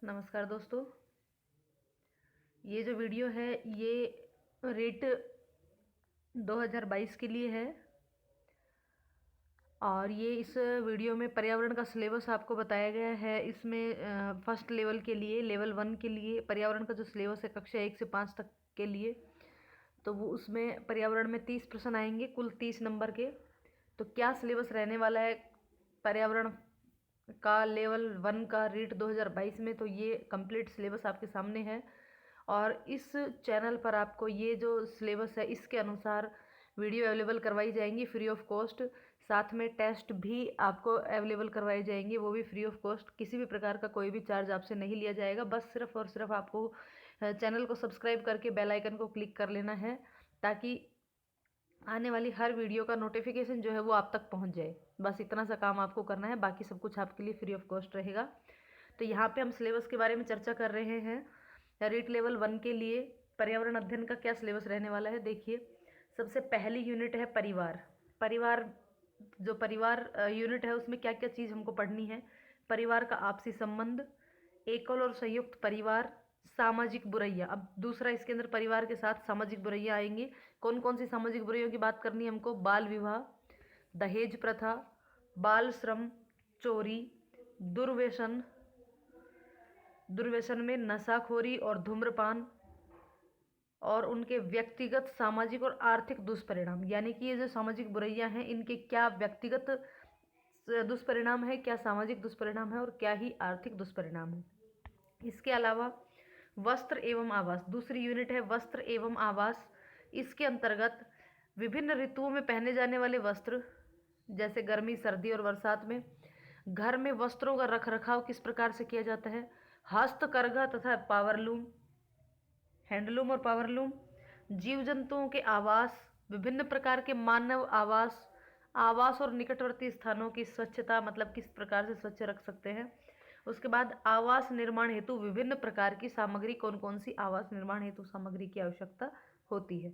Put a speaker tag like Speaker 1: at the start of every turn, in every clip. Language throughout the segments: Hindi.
Speaker 1: नमस्कार दोस्तों। ये जो वीडियो है ये रेट 2022 के लिए है और ये इस वीडियो में पर्यावरण का सिलेबस आपको बताया गया है। इसमें फर्स्ट लेवल के लिए, लेवल 1 के लिए पर्यावरण का जो सिलेबस है कक्षा 1 से 5 तक के लिए, तो वो उसमें पर्यावरण में 30 प्रश्न आएंगे, कुल 30 नंबर के। तो क्या सिलेबस रहने वाला है पर्यावरण का लेवल 1 का रीट 2022 में, तो ये कंप्लीट सिलेबस आपके सामने है। और इस चैनल पर आपको ये जो सिलेबस है इसके अनुसार वीडियो अवेलेबल करवाई जाएंगी फ्री ऑफ कॉस्ट। साथ में टेस्ट भी आपको अवेलेबल करवाए जाएंगे, वो भी फ्री ऑफ कॉस्ट। किसी भी प्रकार का कोई भी चार्ज आपसे नहीं लिया जाएगा। बस सिर्फ और सिर्फ आपको चैनल को सब्सक्राइब करके बेल आइकन को क्लिक कर लेना है, ताकि आने वाली हर वीडियो का नोटिफिकेशन जो है वो आप तक पहुंच जाए। बस इतना सा काम आपको करना है, बाकी सब कुछ आपके लिए फ्री ऑफ कॉस्ट रहेगा। तो यहाँ पे हम सिलेबस के बारे में चर्चा कर रहे हैं। रीट लेवल 1 के लिए पर्यावरण अध्ययन का क्या सिलेबस रहने वाला है, देखिए। सबसे पहली यूनिट है परिवार। परिवार जो परिवार यूनिट है उसमें क्या क्या चीज़ हमको पढ़नी है। परिवार का आपसी संबंध, एकल और संयुक्त परिवार, सामाजिक बुराइयां। अब दूसरा इसके अंदर परिवार के साथ सामाजिक बुराइयां आएंगी। कौन कौन सी सामाजिक बुराइयों की बात करनी है हमको? बाल विवाह, दहेज प्रथा, बाल श्रम, चोरी, दुर्व्यसन, दुर्व्यसन में नशाखोरी और धूम्रपान, और उनके व्यक्तिगत, सामाजिक और आर्थिक दुष्परिणाम। यानी कि ये जो सामाजिक बुराइयां हैं इनके क्या व्यक्तिगत दुष्परिणाम है, क्या सामाजिक दुष्परिणाम है और क्या ही आर्थिक दुष्परिणाम है। इसके अलावा वस्त्र एवं आवास, दूसरी यूनिट है वस्त्र एवं आवास। इसके अंतर्गत विभिन्न ऋतुओं में पहने जाने वाले वस्त्र, जैसे गर्मी, सर्दी और बरसात में। घर में वस्त्रों का रख रखाव किस प्रकार से किया जाता है। हस्तकरघा तथा पावरलूम, हैंडलूम और पावरलूम। जीव जंतुओं के आवास, विभिन्न प्रकार के मानव आवास, आवास और निकटवर्ती स्थानों की स्वच्छता, मतलब किस प्रकार से स्वच्छ रख सकते हैं। उसके बाद आवास निर्माण हेतु विभिन्न प्रकार की सामग्री, कौन कौन सी आवास निर्माण हेतु सामग्री की आवश्यकता होती है।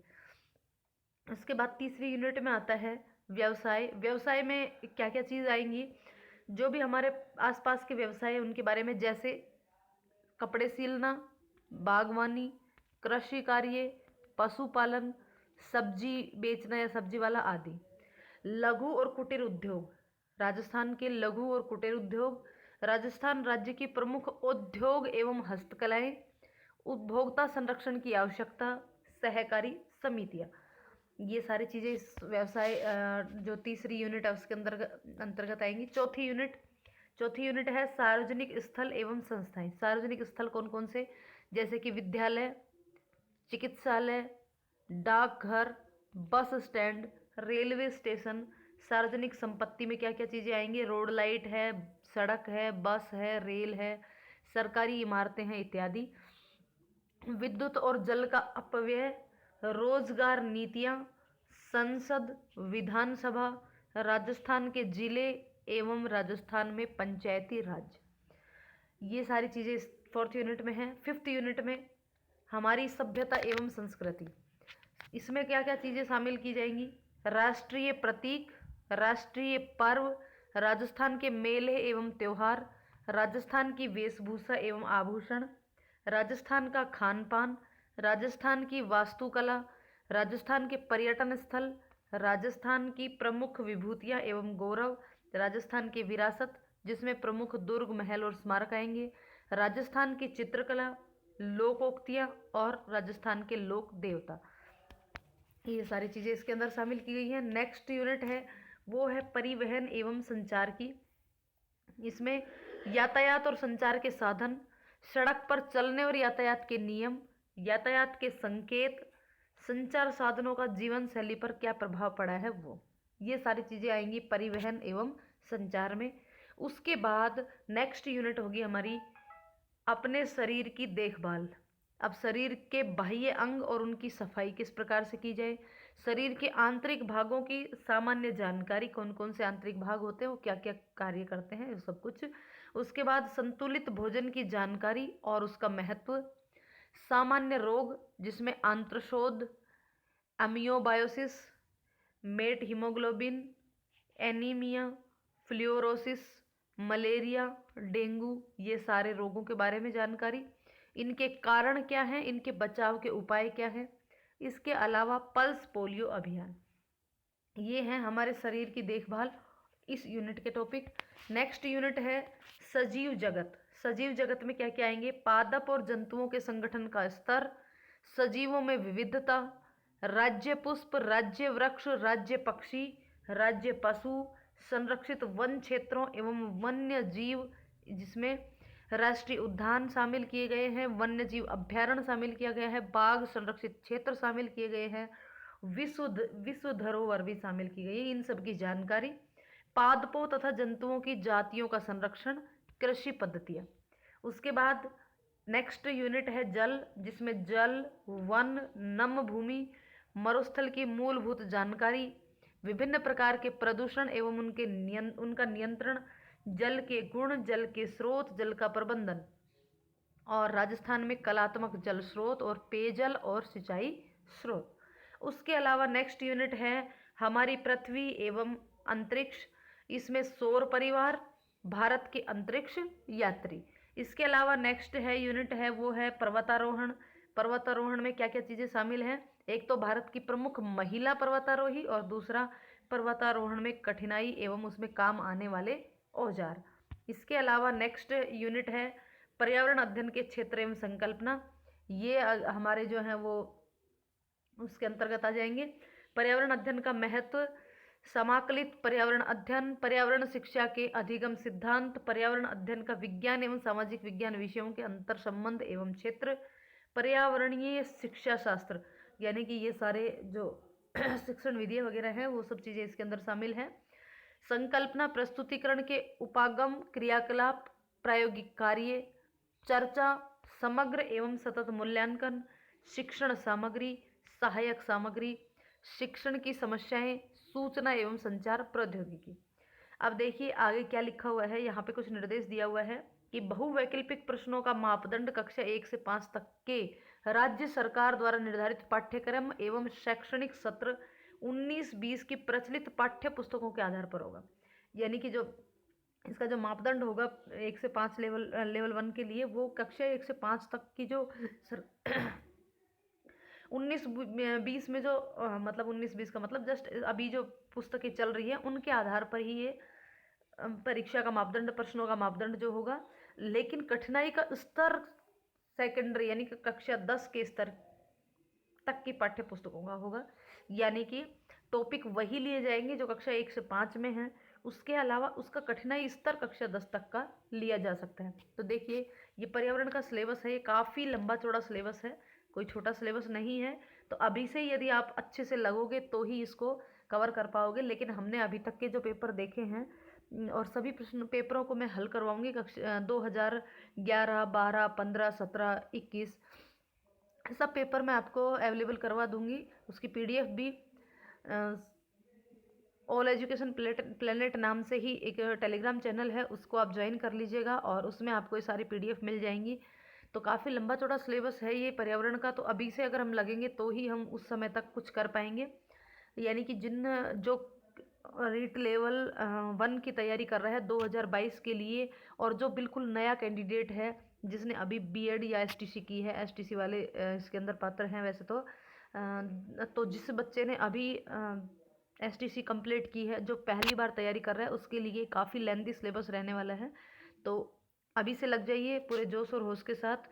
Speaker 1: उसके बाद तीसरी यूनिट में आता है व्यवसाय। व्यवसाय में क्या क्या चीज़ आएंगी, जो भी हमारे आसपास के व्यवसाय है उनके बारे में, जैसे कपड़े सिलना, बागवानी, कृषि कार्य, पशुपालन, सब्जी बेचना या सब्जी वाला आदि। लघु और कुटीर उद्योग, राजस्थान के लघु और कुटीर उद्योग। राजस्थान राज्य की प्रमुख उद्योग एवं हस्तकलाएं। उपभोक्ता संरक्षण की आवश्यकता, सहकारी समितियां। ये सारी चीज़ें इस व्यवसाय जो तीसरी यूनिट है उसके अंतर्गत आएंगी। चौथी यूनिट है सार्वजनिक स्थल एवं संस्थाएं। सार्वजनिक स्थल कौन कौन से, जैसे कि विद्यालय, चिकित्सालय, डाकघर, बस स्टैंड, रेलवे स्टेशन। सार्वजनिक संपत्ति में क्या क्या चीज़ें आएंगी? रोड लाइट है, सड़क है, बस है, रेल है, सरकारी इमारतें हैं इत्यादि। विद्युत और जल का अपव्यय, रोजगार नीतियां, संसद, विधानसभा, राजस्थान के जिले एवं राजस्थान में पंचायती राज। ये सारी चीज़ें इस फोर्थ यूनिट में हैं। फिफ्थ यूनिट में हमारी सभ्यता एवं संस्कृति। इसमें क्या क्या चीज़ें शामिल की जाएंगी? राष्ट्रीय प्रतीक, राष्ट्रीय पर्व, राजस्थान के मेले एवं त्योहार, राजस्थान की वेशभूषा एवं आभूषण, राजस्थान का खान पान, राजस्थान की वास्तुकला, राजस्थान के पर्यटन स्थल, राजस्थान की प्रमुख विभूतियाँ एवं गौरव, राजस्थान की विरासत जिसमें प्रमुख दुर्ग, महल और स्मारक आएंगे, राजस्थान की चित्रकला, लोकोक्तियाँ और राजस्थान के लोक देवता। ये सारी चीज़ें इसके अंदर शामिल की गई हैं। नेक्स्ट यूनिट है वो है परिवहन एवं संचार की। इसमें यातायात और संचार के साधन, सड़क पर चलने और यातायात के नियम, यातायात के संकेत, संचार साधनों का जीवन शैली पर क्या प्रभाव पड़ा है वो, ये सारी चीज़ें आएंगी परिवहन एवं संचार में। उसके बाद नेक्स्ट यूनिट होगी हमारी अपने शरीर की देखभाल। अब शरीर के बाह्य अंग और उनकी सफाई किस प्रकार से की जाए, शरीर के आंतरिक भागों की सामान्य जानकारी, कौन कौन से आंतरिक भाग होते हैं, वो क्या क्या कार्य करते हैं, सब कुछ। उसके बाद संतुलित भोजन की जानकारी और उसका महत्व, सामान्य रोग जिसमें आंत्रशोथ, amoebiasis, methaemoglobin, anaemia, fluorosis, malaria, dengue, ये सारे रोगों के बारे में जानकारी, इनके कारण क्या हैं, इनके बचाव के उपाय क्या हैं। इसके अलावा पल्स पोलियो अभियान, ये हैं हमारे शरीर की देखभाल इस यूनिट के टॉपिक। नेक्स्ट यूनिट है सजीव जगत। सजीव जगत में क्या क्या आएंगे, पादप और जंतुओं के संगठन का स्तर, सजीवों में विविधता, राज्य पुष्प, राज्य वृक्ष, राज्य पक्षी, राज्य पशु, संरक्षित वन क्षेत्रों एवं वन्य जीव, जिसमें राष्ट्रीय उद्यान शामिल किए गए हैं, वन्य जीव अभ्यारण्य शामिल किया गया है, बाघ संरक्षित क्षेत्र शामिल किए गए हैं, विश्व धरोहर भी शामिल की गई है। इन सब की जानकारी, पादपों तथा जंतुओं की जातियों का संरक्षण, कृषि पद्धतियाँ। उसके बाद नेक्स्ट यूनिट है जल, जिसमें जल, वन, नम भूमि, मरुस्थल की मूलभूत जानकारी, विभिन्न प्रकार के प्रदूषण एवं उनका नियंत्रण, जल के गुण, जल के स्रोत, जल का प्रबंधन, और राजस्थान में कलात्मक जल स्रोत और पेयजल और सिंचाई स्रोत। उसके अलावा नेक्स्ट यूनिट है हमारी पृथ्वी एवं अंतरिक्ष, इसमें सौर परिवार, भारत के अंतरिक्ष यात्री। इसके अलावा नेक्स्ट है यूनिट है वो है पर्वतारोहण। पर्वतारोहण में क्या क्या चीज़ें शामिल हैं, एक तो भारत की प्रमुख महिला पर्वतारोही और दूसरा पर्वतारोहण में कठिनाई एवं उसमें काम आने वाले औजार। इसके अलावा नेक्स्ट यूनिट है पर्यावरण अध्ययन के क्षेत्र एवं संकल्पना, ये हमारे जो हैं वो उसके अंतर्गत आ जाएंगे। पर्यावरण अध्ययन का महत्व, समाकलित पर्यावरण अध्ययन, पर्यावरण शिक्षा के अधिगम सिद्धांत, पर्यावरण अध्ययन का विज्ञान एवं सामाजिक विज्ञान विषयों के अंतर संबंध एवं क्षेत्र, पर्यावरणीय शिक्षा शास्त्र, यानी कि ये सारे जो शिक्षण विधियाँ वगैरह हैं वो सब चीज़ें इसके अंदर शामिल हैं। संकल्पना, प्रस्तुतिकरण के उपागम, क्रियाकलाप, प्रायोगिक कार्य, चर्चा, समग्र एवं सतत मूल्यांकन, शिक्षण सामग्री, सहायक सामग्री, शिक्षण की समस्याएं, सूचना एवं संचार प्रौद्योगिकी। अब देखिए आगे क्या लिखा हुआ है, यहाँ पे कुछ निर्देश दिया हुआ है कि बहुवैकल्पिक प्रश्नों का मापदंड कक्षा 1 से 5 तक के राज्य सरकार द्वारा निर्धारित पाठ्यक्रम एवं शैक्षणिक सत्र 19-20 की प्रचलित पाठ्य पुस्तकों के आधार पर होगा। यानी कि जो इसका जो मापदंड होगा 1 से 5 लेवल 1 के लिए, वो कक्षा 1 से 5 तक की जो 19-20 में जो मतलब 19-20 का मतलब जस्ट अभी जो पुस्तकें चल रही है उनके आधार पर ही ये परीक्षा का मापदंड, प्रश्नों का मापदंड जो होगा। लेकिन कठिनाई का स्तर सेकेंडरी यानी कि कक्षा 10 के स्तर तक की पाठ्य पुस्तकों का होगा, यानी कि टॉपिक वही लिए जाएंगे जो कक्षा 1 से 5 में है, उसके अलावा उसका कठिनाई स्तर कक्षा 10 तक का लिया जा सकता है। तो देखिए ये पर्यावरण का सिलेबस है, ये काफ़ी लंबा चौड़ा सिलेबस है, कोई छोटा सिलेबस नहीं है। तो अभी से यदि आप अच्छे से लगोगे तो ही इसको कवर कर पाओगे। लेकिन हमने अभी तक के जो पेपर देखे हैं और सभी प्रश्न पेपरों को मैं हल करवाऊंगी कक्षा 2011, 12, 15, 17, 21 सब पेपर मैं आपको अवेलेबल करवा दूंगी। उसकी पीडीएफ भी ऑल एजुकेशन प्लेनेट नाम से ही एक टेलीग्राम चैनल है, उसको आप ज्वाइन कर लीजिएगा और उसमें आपको ये सारी पीडीएफ मिल जाएंगी। तो काफ़ी लंबा चौड़ा सिलेबस है ये पर्यावरण का, तो अभी से अगर हम लगेंगे तो ही हम उस समय तक कुछ कर पाएंगे। यानी कि जो रीट लेवल 1 की तैयारी कर रहा है 2022 के लिए, और जो बिल्कुल नया कैंडिडेट है जिसने अभी बीएड या एसटीसी की है, एसटीसी वाले इसके अंदर पात्र हैं वैसे तो जिस बच्चे ने अभी एसटीसी कंप्लीट की है, जो पहली बार तैयारी कर रहा है, उसके लिए काफ़ी लेंथी सिलेबस रहने वाला है। तो अभी से लग जाइए पूरे जोश और होश के साथ।